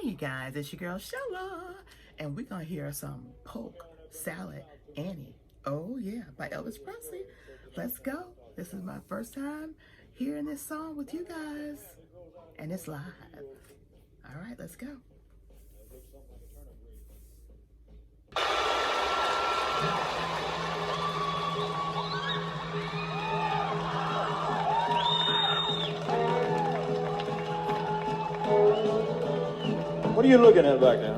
You guys, it's your girl Sheila, and we're gonna hear some Polk Salad Annie. Oh yeah, by Elvis Presley. Let's go. This is my first time hearing this song with you guys, and it's live. All right, let's go. What are you looking at back there?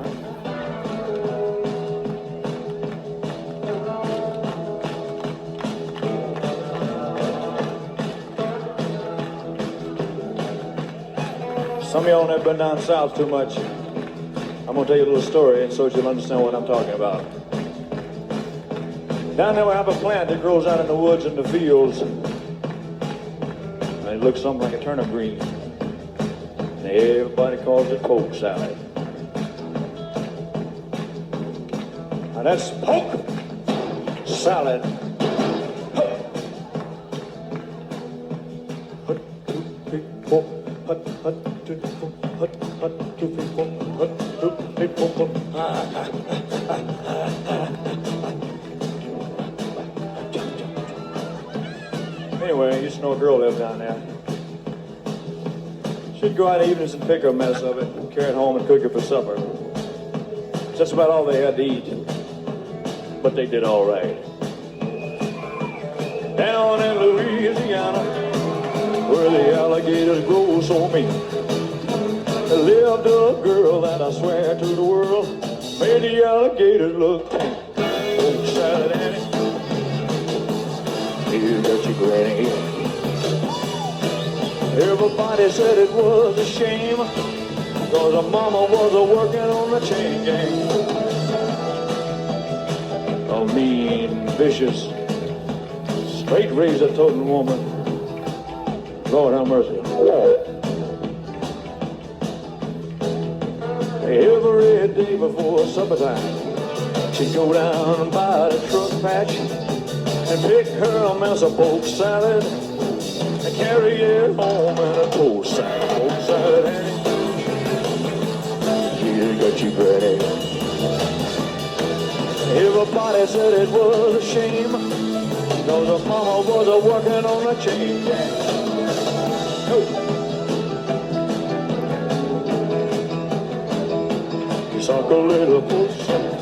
Some of y'all never been down south too much. I'm going to tell you a little story so you'll understand what I'm talking about. Down there we have a plant that grows out in the woods and the fields. And it looks something like a turnip green. And everybody calls it Polk salad. Now that's Polk salad. Anyway, I used to know a girl lived down there. She'd go out evenings and pick her a mess of it, and carry it home and cook it for supper. That's about all they had to eat. But they did all right. Down in Louisiana, where the alligators grow so mean, there lived a girl that I swear to the world made the alligators look tame. Polk salad Annie, you got your granny. Everybody said it was a shame, cause her mama was working on the chain gang. A mean, vicious, straight razor-toting woman. Lord have mercy. Every day before supper time, she'd go down by the truck patch and pick her a mess of Polk salad and carry it home in a Polk salad. Polk salad, Annie, she got you granny. Everybody said it was a shame, cause her mama was working on a chain gang. You suck a little Polk salad.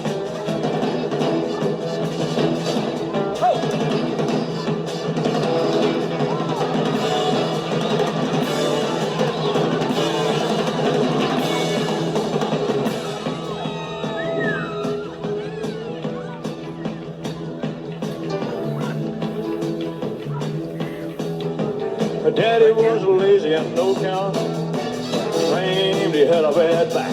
Her daddy was lazy and no count, claimed he had a bad back.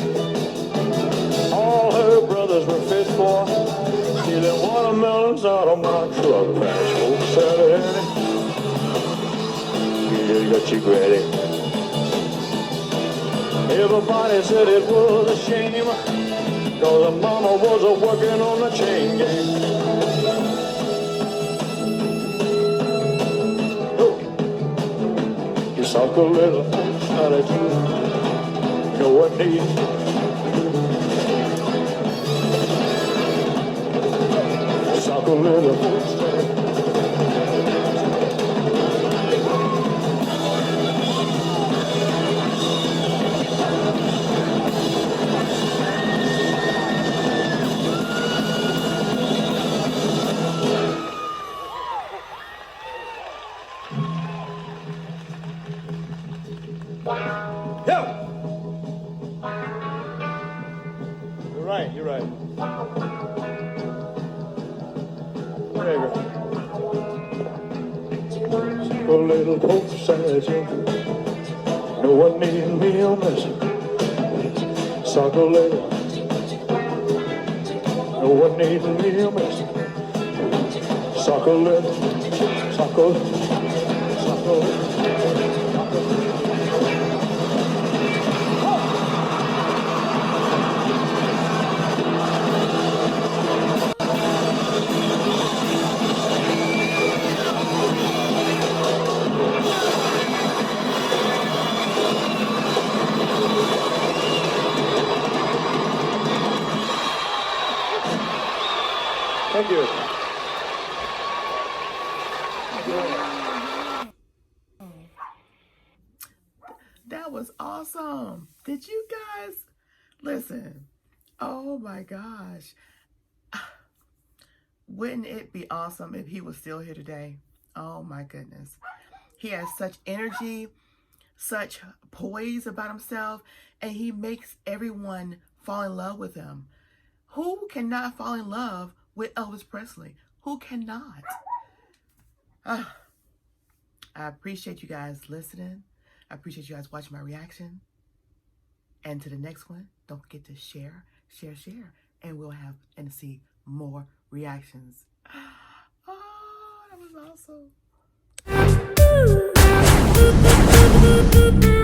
All her brothers were fit for stealing watermelons out of my truck patch. Polk salad Annie, you got your granny. Everybody said it was a shame, cause her mama was working on the chain gang. Suck a little Polk salad, you know what needs. Suck a little Polk salad. You're right. There you go. A little Polk salad, no one needs me a mess. Suck a little, no one needs me a mess. Suck a little, suck a little, suck a little. Thank you. That was awesome. Did you guys listen? Oh my gosh. Wouldn't it be awesome if he was still here today? Oh my goodness. He has such energy, such poise about himself, and he makes everyone fall in love with him. Who cannot fall in love with Elvis Presley? Who cannot? I appreciate you guys listening. I appreciate you guys watching my reaction. And to the next one, don't forget to share, and we'll have and see more reactions. Oh, that was awesome.